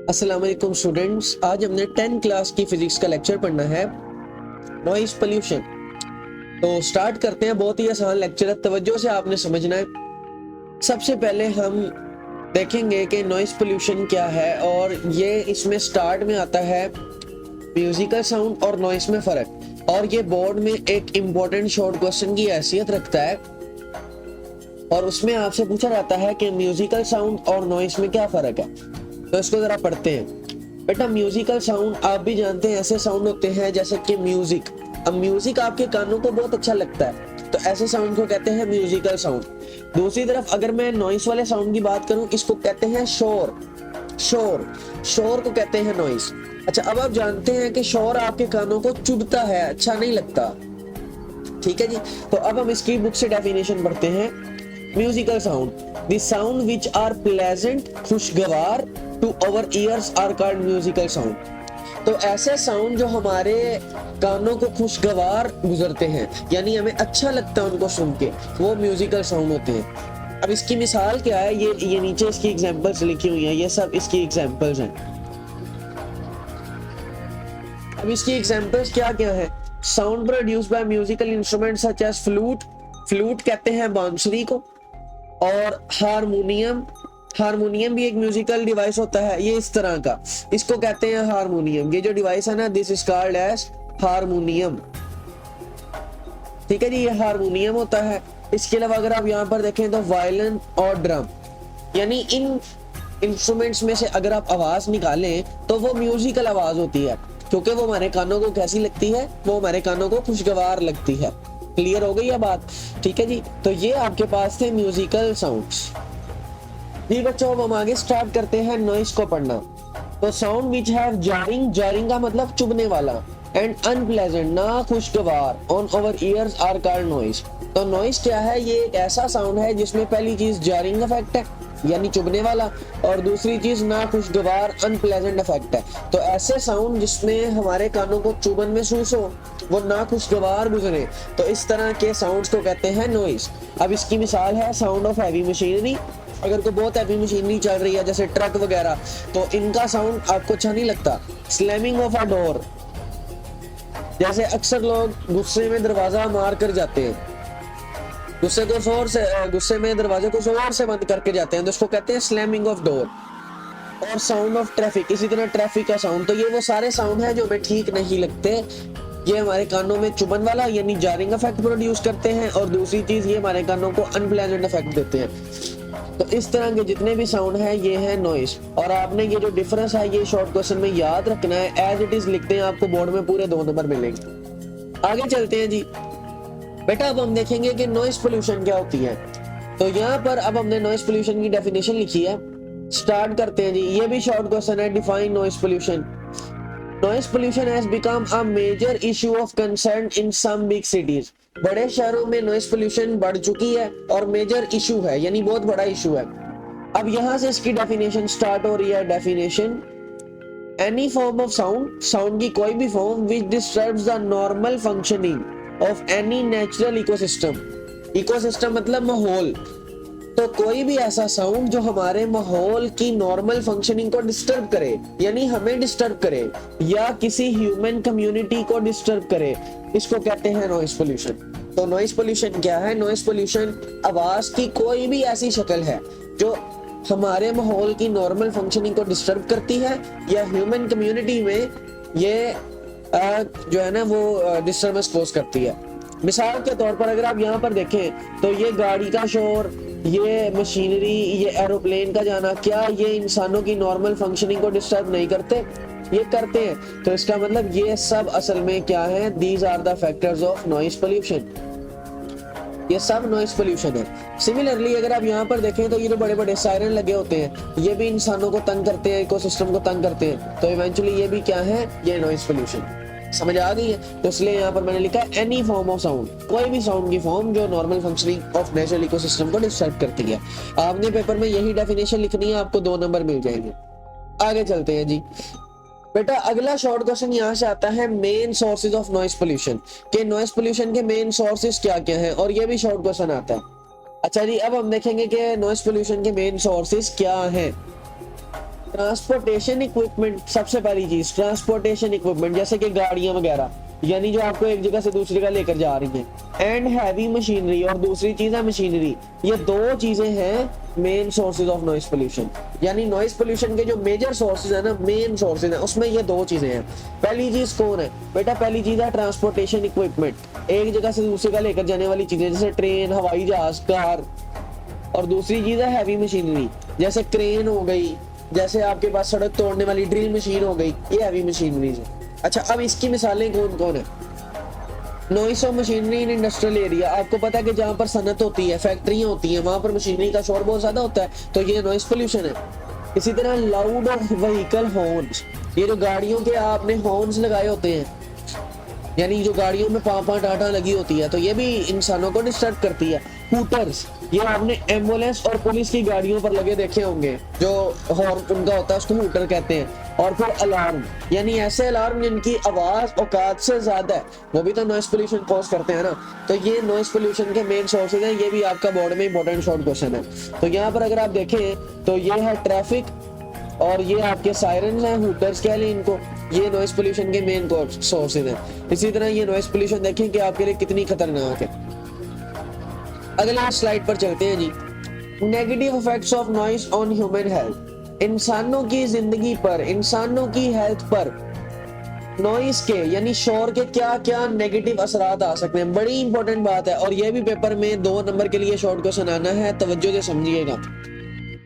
अस्सलाम वालेकुम स्टूडेंट्स, आज हमने 10 क्लास की फिजिक्स का लेक्चर पढ़ना है, नॉइस पोल्यूशन। तो स्टार्ट करते हैं। बहुत ही आसान लेक्चर है, तवज्जो से आपने समझना है। सबसे पहले हम देखेंगे कि नॉइस पोल्यूशन क्या है, और ये इसमें स्टार्ट में आता है म्यूजिकल साउंड और नॉइस में फर्क। और ये बोर्ड में एक इम्पोर्टेंट शॉर्ट क्वेश्चन की हैसियत रखता है, और उसमें आपसे पूछा जाता है कि म्यूजिकल साउंड और नॉइस में क्या फर्क है। तो इसको जरा पढ़ते हैं। बेटा, म्यूजिकल साउंड आप भी जानते हैं, ऐसे साउंड होते हैं जैसे कि म्यूजिक। अब म्यूजिक आपके कानों को बहुत अच्छा लगता है, तो ऐसे साउंड को कहते हैं म्यूजिकल साउंड। दूसरी तरफ अगर मैं नॉइस वाले साउंड की बात करूं, इसको कहते हैं शोर। शोर शोर को कहते हैं नॉइस। अच्छा, अब आप जानते हैं कि शोर आपके कानों को चुभता है, अच्छा नहीं लगता। ठीक है जी। तो अब हम इसकी बुक से डेफिनेशन पढ़ते हैं। Musical sound, the sound which are pleasant, खुशगवार to our ears are called musical sound. तो ऐसे साउंड जो हमारे कानों को खुशगवार गुजरते हैं, यानी हमें अच्छा लगता है उनको सुन के, वो म्यूजिकल साउंड होते हैं। अब इसकी मिसाल क्या है, ये नीचे इसकी एग्जांपल्स लिखी हुई हैं, ये सब इसकी एग्जांपल्स हैं। अब इसकी एग्जांपल्स क्या क्या है? Sound produced by musical instrument such as flute, flute कहते हैं बांसुरी को, और हारमोनियम, हारमोनियम भी एक म्यूजिकल डिवाइस होता है, ये इस तरह का, इसको कहते हैं हारमोनियम। ये जो डिवाइस है ना, this is called as harmonium. ठीक है जी, ये हारमोनियम होता है। इसके अलावा अगर आप यहाँ पर देखें तो वायलिन और ड्रम, यानी इन इंस्ट्रूमेंट्स में से अगर आप आवाज निकालें तो वो म्यूजिकल आवाज होती है, क्योंकि वो हमारे कानों को कैसी लगती है, वो हमारे कानों को खुशगवार लगती है। क्लियर हो गई ये बात? ठीक है जी। तो ये आपके पास थे म्यूजिकल साउंड्स। जी बच्चों, अब हम आगे स्टार्ट करते हैं नॉइस को पढ़ना। तो sound which have jarring, jarring का मतलब चुभने वाला, एंड अनप्लेजेंट ना खुशगवार, on over ears are called noise. तो नॉइस क्या है? ये एक ऐसा साउंड है जिसमें पहली चीज जारिंग इफेक्ट है, यानी चुभने वाला, और दूसरी चीज ना खुशगवार अनप्लेजेंट इफेक्ट है। तो ऐसे साउंड जिसमें हमारे कानों को चुभन महसूस हो, वो ना खुशगवार गुजरे, तो इस तरह के साउंड्स को कहते हैं नॉइस। अब इसकी मिसाल है साउंड ऑफ हैवी मशीनरी। अगर कोई बहुत हैवी मशीनरी चल रही है जैसे ट्रक वगैरह, तो इनका साउंड आपको अच्छा नहीं लगता। स्लैमिंग ऑफ अ डोर, जैसे अक्सर लोग गुस्से में दरवाजा मार कर जाते हैं, गुस्से में दरवाजे को जोर से बंद करके जाते हैं, तो उसको कहते हैं स्लैमिंग ऑफ डोर। और साउंड ऑफ ट्रैफिक, इसी तरह ट्रैफिक का साउंड। तो ये वो सारे साउंड है जो हमें ठीक नहीं लगते, ये हमारे कानों में चुभन वाला यानी जारिंग इफेक्ट प्रोड्यूस करते हैं, और दूसरी चीज ये हमारे कानों को अनप्लेजेंट इफेक्ट देते हैं। तो इस तरह के जितने भी साउंड है ये है नॉइस। और आपने ये जो डिफरेंस है ये शॉर्ट क्वेश्चन में याद रखना है, एज इट इज लिखते हैं, आपको बोर्ड में पूरे 2 नंबर मिलेंगे। आगे चलते हैं जी। बेटा, अब हम देखेंगे कि नॉइस पोल्यूशन क्या होती है। तो यहाँ पर अब हमने नॉइस पोल्यूशन की डेफिनेशन लिखी है। स्टार्ट करते हैं जी। ये भी शॉर्ट क्वेश्चन है। Define noise pollution. Noise pollution has become a major issue of concern in some big cities. बड़े शहरों में नॉइस पोल्यूशन बढ़ चुकी है और मेजर इशू है, यानी बहुत बड़ा इशू है। अब यहां से इसकी डेफिनेशन स्टार्ट हो रही है। Definition, any form of sound, sound की कोई भी form which disturbs the normal functioning of any natural ecosystem. Ecosystem मतलब माहौल। तो कोई भी ऐसा साउंड जो हमारे माहौल की नॉर्मल फंक्शनिंग को डिस्टर्ब करे, यानी हमें डिस्टर्ब करे या किसी ह्यूमन कम्युनिटी को डिस्टर्ब करे, इसको कहते हैं नॉइस पोल्यूशन। तो नॉइस पोल्यूशन क्या है? नॉइस पोल्यूशन आवाज की कोई भी ऐसी शक्ल है जो हमारे माहौल की नॉर्मल फंक्शनिंग को डिस्टर्ब करती है, या ह्यूमन कम्युनिटी में ये जो है ना वो डिस्टर्बेंस कोज करती है। मिसाल के तौर पर अगर आप यहाँ पर देखें तो ये गाड़ी का शोर, ये मशीनरी, ये एरोप्लेन का जाना, क्या ये इंसानों की नॉर्मल फंक्शनिंग को डिस्टर्ब नहीं करते? ये करते हैं। तो इसका मतलब ये सब असल में क्या है? These are the factors of noise pollution. ये सब नॉइस पोल्यूशन है। सिमिलरली अगर आप यहाँ पर देखें तो ये जो बड़े बड़े सायरन लगे होते हैं, ये भी इंसानों को तंग करते हैं, इकोसिस्टम को तंग करते हैं। तो इवेंचुअली ये भी क्या है? ये नॉइस पोल्यूशन। समझ आ गई है? तो इसलिए यहाँ पर मैंने लिखा है एनी फॉर्म ऑफ साउंड, कोई भी साउंड की फॉर्म जो normal functioning of natural ecosystem को डिस्टर्ब करती है। आपने पेपर में यही डेफिनेशन लिखनी है, आपको 2 नंबर मिल जाएंगे। आगे चलते हैं जी। बेटा, अगला शॉर्ट क्वेश्चन यहाँ से आता है, main sources of noise pollution, के नॉइस पोल्यूशन के मेन सोर्सेज क्या क्या हैं, और ये भी शॉर्ट क्वेश्चन आता है। अच्छा जी, अब हम देखेंगे कि नॉइस पोल्यूशन के मेन सोर्सेज क्या हैं। ट्रांसपोर्टेशन इक्विपमेंट, सबसे पहली चीज ट्रांसपोर्टेशन इक्विपमेंट, जैसे कि गाड़ियां वगैरह, यानी जो आपको एक जगह से दूसरी जगह लेकर जा रही हैं। एंड हैवी मशीनरी, और दूसरी चीज है मशीनरी। ये दो चीजें हैं main sources of noise pollution, यानी नॉइस पोल्यूशन के जो मेजर सोर्सेज है ना, मेन सोर्सेज है, उसमें ये दो चीजें हैं। पहली चीज कौन है बेटा? पहली चीज है ट्रांसपोर्टेशन इक्विपमेंट, एक जगह से दूसरी जगह लेकर जाने वाली चीजें, जैसे ट्रेन, हवाई जहाज, कार। और दूसरी चीज है हैवी मशीनरी, जैसे क्रेन हो गई, जैसे आपके पास सड़क तोड़ने वाली ड्रिल मशीन हो गई, ये हैवी मशीनरीज है। अच्छा, अब इसकी मिसालें कौन कौन है? Noise of machinery in industrial area, आपको पता है कि जहाँ पर सनत होती है, फैक्ट्रियां होती हैं, वहां पर मशीनरी का शोर बहुत ज्यादा होता है, तो ये नॉइस पोल्यूशन है। इसी तरह लाउड व्हीकल हॉर्न्स, ये जो गाड़ियों के आपने हॉर्न्स लगाए होते हैं, यानी जो गाड़ियों में पापा टाटा लगी होती है, तो ये भी इंसानों को डिस्टर्ब करती है। हूटर्स, ये आपने एम्बुलेंस और पुलिस की गाड़ियों पर लगे देखे होंगे, जो हॉर्न उनका होता है, उसको हूटर कहते हैं। और फिर अलार्म, यानी ऐसे अलार्म जिनकी आवाज औकात से ज्यादा है, वो भी तो नॉइस पोल्यूशन कॉज करते हैं ना। तो ये नॉइस पोल्यूशन के मेन सोर्सेज हैं। ये भी आपका बोर्ड में इंपॉर्टेंट शॉर्ट क्वेश्चन है। तो यहाँ पर अगर आप देखें तो ये है ट्रैफिक, और ये आपके सायरन हैं, हूटर्स कह लें इनको, ये नॉइस पोल्यूशन के मेन सोर्सेज हैं। इसी तरह ये नॉइस पोल्यूशन देखें कि आपके लिए कितनी खतरनाक है। अगले स्लाइड पर चलते हैं जी। Negative effects of noise on human health, इंसानों की जिंदगी पर, इंसानों की हेल्थ पर नॉइस के यानी शोर के क्या क्या नेगेटिव असरात आ सकते हैं। बड़ी इंपॉर्टेंट बात है, और ये भी पेपर में 2 नंबर के लिए शॉर्ट क्वेश्चन आना है, तवज्जो से समझिएगा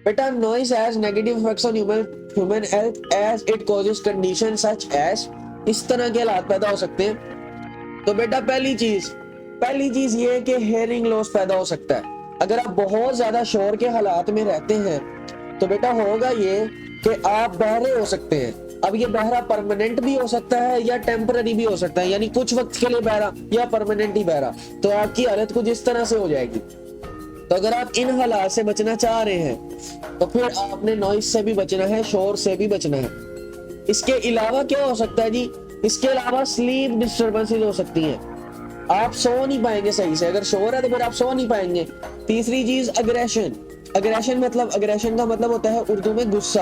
बेटा। Noise has negative effects on human health as it causes condition such as, इस तरह के हालात पैदा हो सकते हैं। तो बेटा पहली चीज ये है कि हेयरिंग लॉस पैदा हो सकता है। अगर आप बहुत ज्यादा शोर के हालात में रहते हैं तो बेटा होगा ये कि आप बहरे हो सकते हैं। अब ये बहरा परमानेंट भी हो सकता है या टेम्पररी भी हो सकता है, यानी कुछ वक्त के लिए बहरा या परमानेंट ही बहरा, तो आपकी हालत कुछ इस तरह से हो जाएगी। तो अगर आप इन हालात से बचना चाह रहे हैं तो फिर आपने नॉइस से भी बचना है, शोर से भी बचना है। इसके अलावा क्या हो सकता है जी? इसके अलावा स्लीप डिस्टर्बेंसेस हो सकती हैं, आप सो नहीं पाएंगे सही से, अगर शोर है तो फिर आप सो नहीं पाएंगे। तीसरी चीज अग्रेशन, अग्रेशन का मतलब होता है उर्दू में गुस्सा।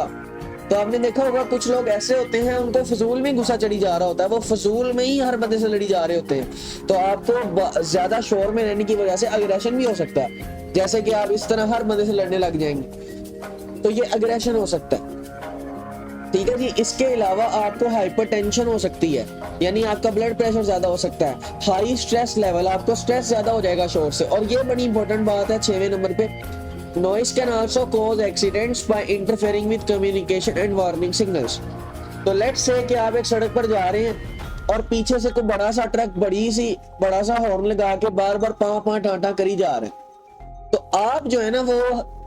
तो आपने देखा होगा कुछ लोग ऐसे होते हैं, उनको फजूल में गुस्सा चढ़ी जा रहा होता है, वो फजूल में ही हर बंदे से लड़ी जा रहे होते हैं। तो आपको ज्यादा शोर में रहने की वजह से अग्रेशन भी हो सकता है, जैसे कि आप इस तरह हर बंदे से लड़ने लग जाएंगे, तो ये अग्रेशन हो सकता है। ठीक है जी। इसके अलावा आपको हाइपरटेंशन हो सकती है, यानी आपका ब्लड प्रेशर ज्यादा हो सकता है। हाई स्ट्रेस लेवल, आपको स्ट्रेस ज्यादा हो जाएगा शोर से। और ये बड़ी इंपॉर्टेंट बात है 6वें नंबर पे, noise can also cause accidents by interfering with communication and warning signals. तो लेट्स से कि आप एक सड़क पर जा रहे हैं और पीछे से कोई बड़ा सा ट्रक बड़ा सा हॉर्न लगा के बार बार पां टाटा करी जा रहे हैं, तो आप जो है ना वो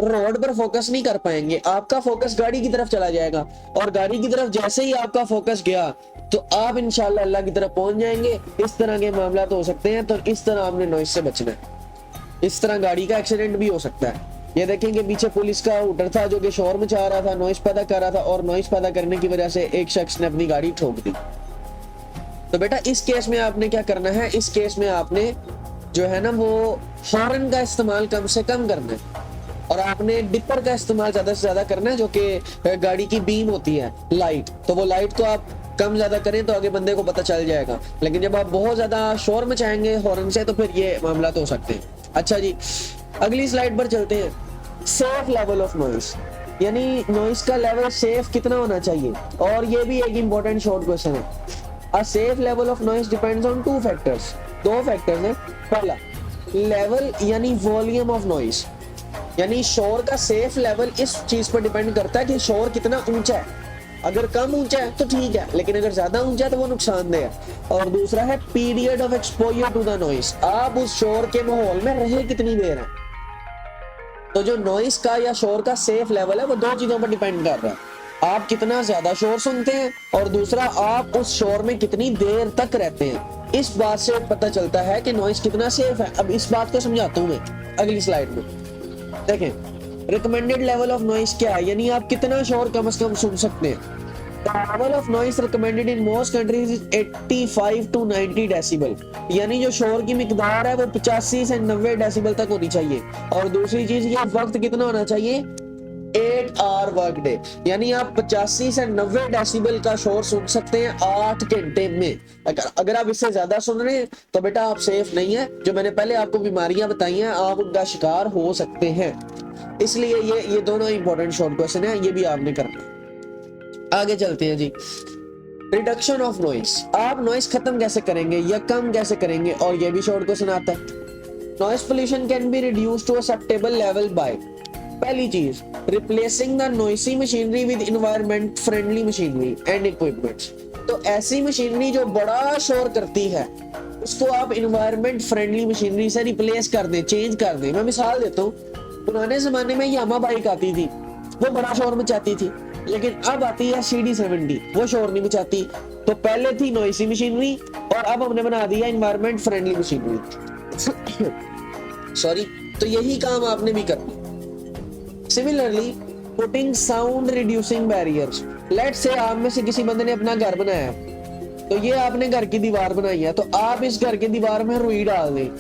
रोड पर फोकस नहीं कर पाएंगे, आपका फोकस गाड़ी की तरफ चला जाएगा। और गाड़ी की तरफ जैसे ही आपका फोकस गया तो आप इंशाल्लाह अल्लाह की तरफ पहुंच जाएंगे। इस तरह के मामला तो हो सकते हैं, तो इस तरह आपने नॉइस से बचना है। इस तरह गाड़ी का एक्सीडेंट भी हो सकता है। ये देखेंगे पीछे पुलिस का हूटर था जो कि शोर मचा रहा था, नॉइस पैदा कर रहा था, और नॉइस पैदा करने की वजह से एक शख्स ने अपनी गाड़ी ठोक दी। तो बेटा इस केस में आपने क्या करना है? इस केस में आपने जो है ना वो हॉर्न का इस्तेमाल कम से कम करना है, और आपने डिपर का इस्तेमाल ज्यादा से ज्यादा करना है, जो कि गाड़ी की बीम होती है लाइट, तो वो लाइट को आप कम ज्यादा करें तो आगे बंदे को पता चल जाएगा। लेकिन जब आप बहुत ज्यादा शोर मचाएंगे हॉर्न से तो फिर ये मामला तो हो सकते हैं। अच्छा जी, अगली स्लाइड पर चलते हैं। सेफ लेवल ऑफ नॉइस, यानी नॉइस का लेवल सेफ कितना होना चाहिए, और ये भी एक इंपॉर्टेंट शॉर्ट क्वेश्चन है। A safe level of noise depends on 2 factors, 2 factors हैं। पहला लेवल यानी वॉल्यूम ऑफ नॉइस, यानी शोर का सेफ लेवल इस चीज पर डिपेंड करता है कि शोर कितना ऊंचा है। अगर कम ऊंचा है तो ठीक है, लेकिन अगर ज्यादा ऊंचा है तो वो नुकसानदेह है। और दूसरा है period of exposure to the noise, आप उस शोर के माहौल में रहे कितनी देर है। तो जो नॉइस का या शोर का सेफ लेवल है वो 2 चीजों पर डिपेंड कर रहा है, आप कितना ज्यादा शोर सुनते हैं, और दूसरा आप उस शोर में कितनी देर तक रहते हैं। इस बात से पता चलता है कि नॉइस कितना सेफ है। अब इस बात को समझाता हूं मैं अगली स्लाइड में। देखें रिकमेंडेड लेवल ऑफ नॉइस क्या है, यानी आप कितना शोर कम से कम सुन सकते हैं। The level of noise recommended in most countries is 85 to 90 decibel, यानी जो शोर की मिकदार है वो 85 से 90 डेसिबल तक होनी चाहिए। और दूसरी चीज ये वक्त कितना होना चाहिए, 8 आवर वर्क डे, यानी आप 85 से 90 डेसिबल का शोर सुन सकते हैं 8 घंटे में। अगर आप इससे ज्यादा सुन रहे हैं तो बेटा आप सेफ नहीं है। जो मैंने पहले आपको बीमारियां बताई हैं आप उनका शिकार हो सकते हैं। इसलिए ये दोनों इंपॉर्टेंट शॉर्ट क्वेश्चन है, ये भी आपने करना। आगे चलते हैं जी। रिडक्शन ऑफ नॉइस, आप नॉइस खत्म कैसे करेंगे या कम कैसे करेंगे, और ये भी शॉर्ट क्वेश्चन आता है। Noise pollution can be reduced to a acceptable level by, पहली चीज, replacing the noisy machinery with environment friendly machinery and equipments. तो ऐसी मशीनरी जो बड़ा शोर करती है उसको आप एनवायरनमेंट फ्रेंडली मशीनरी से रिप्लेस कर दें, चेंज कर दें। मैं मिसाल देता हूँ, पुराने जमाने में यामा बाइक आती थी, वो बड़ा शोर मचाती थी, लेकिन अब आती है CD70, वो शोर नहीं मचाती। तो पहले थी नॉइसी मशीनरी और अब हमने बना दिया एनवायरनमेंट फ्रेंडली मशीनरी। सॉरी, तो यही काम आपने भी करना। Similarly putting sound reducing barriers, let's say आप में से किसी बंदे ने अपना घर बनाया, तो ये आपने घर की दीवार बनाई है, तो आप इस घर की दीवार में रुई डाल दें।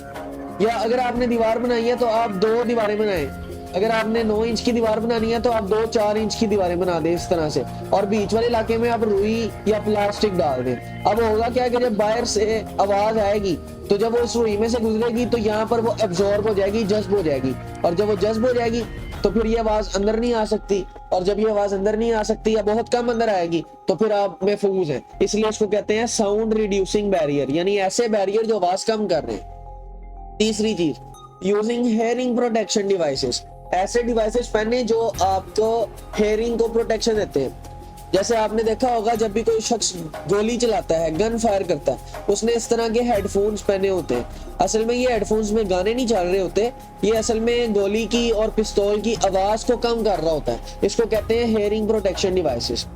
या अगर आपने दीवार बनाई है तो आप 2 दीवारें बनाएं। अगर आपने 9 इंच की दीवार बनानी है तो आप 2-4 इंच की दीवारें बना दें इस तरह से, और बीच वाले इलाके में आप रुई या प्लास्टिक डाल दें। अब होगा क्या कि जब बाहर से आवाज आएगी तो जब वो उस रुई में से गुजरेगी तो यहाँ पर वो एब्जॉर्ब हो जाएगी, जज्ब हो जाएगी, और जब वो जज्ब हो जाएगी तो फिर ये आवाज अंदर नहीं आ सकती, और जब ये आवाज अंदर नहीं आ सकती या बहुत कम अंदर आएगी तो फिर आप महफूज हैं। इसलिए इसको कहते हैं साउंड रिड्यूसिंग बैरियर, यानी ऐसे बैरियर जो आवाज कम कर रहे हैं। तीसरी चीज, यूजिंग हेयरिंग प्रोटेक्शन डिवाइसेस, ऐसे डिवाइसेस पहने जो आपको हेयरिंग को प्रोटेक्शन देते हैं। जैसे आपने देखा होगा जब भी कोई शख्स गोली चलाता है, गन फायर करता है, उसने इस तरह के हेडफोन्स पहने होते हैं। असल में ये हेडफोन्स में गाने नहीं चल रहे होते, ये असल में गोली की और पिस्तौल की आवाज को कम कर रहा होता है। इसको कहते हैं हेयरिंग प्रोटेक्शन डिवाइसेस।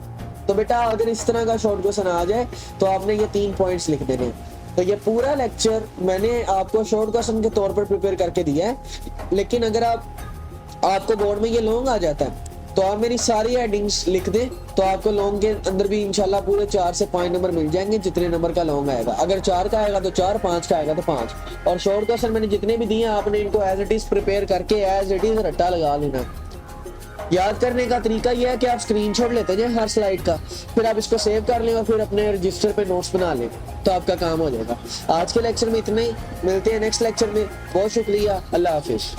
तो बेटा अगर इस तरह का शॉर्ट क्वेश्चन आ जाए तो आपने ये 3 पॉइंट्स लिख देने हैं। तो ये पूरा लेक्चर मैंने आपको शॉर्ट क्वेश्चन के तौर पर प्रिपेयर करके दिया है, लेकिन अगर आपको बोर्ड में ये लॉन्ग आ जाता है तो आप मेरी सारी हेडिंग्स लिख दें, तो आपको लॉन्ग के अंदर भी इंशाल्लाह पूरे 4 से 5 नंबर मिल जाएंगे, जितने नंबर का लॉन्ग आएगा। अगर 4 का आएगा तो 4, 5 का आएगा तो 5। और शॉर्ट क्वेश्चन मैंने जितने भी दिए आपने इनको एज इट इज प्रिपेयर करके एज इट इज रट्टा लगा लेना। याद करने का तरीका यह है कि आप स्क्रीनशॉट लेते जाएं हर स्लाइड का, फिर आप इसको सेव कर लें और फिर अपने रजिस्टर पे नोट्स बना लें, तो आपका काम हो जाएगा। आज के लेक्चर में इतना ही, मिलते हैं नेक्स्ट लेक्चर में। बहुत शुक्रिया, अल्लाह हाफिज।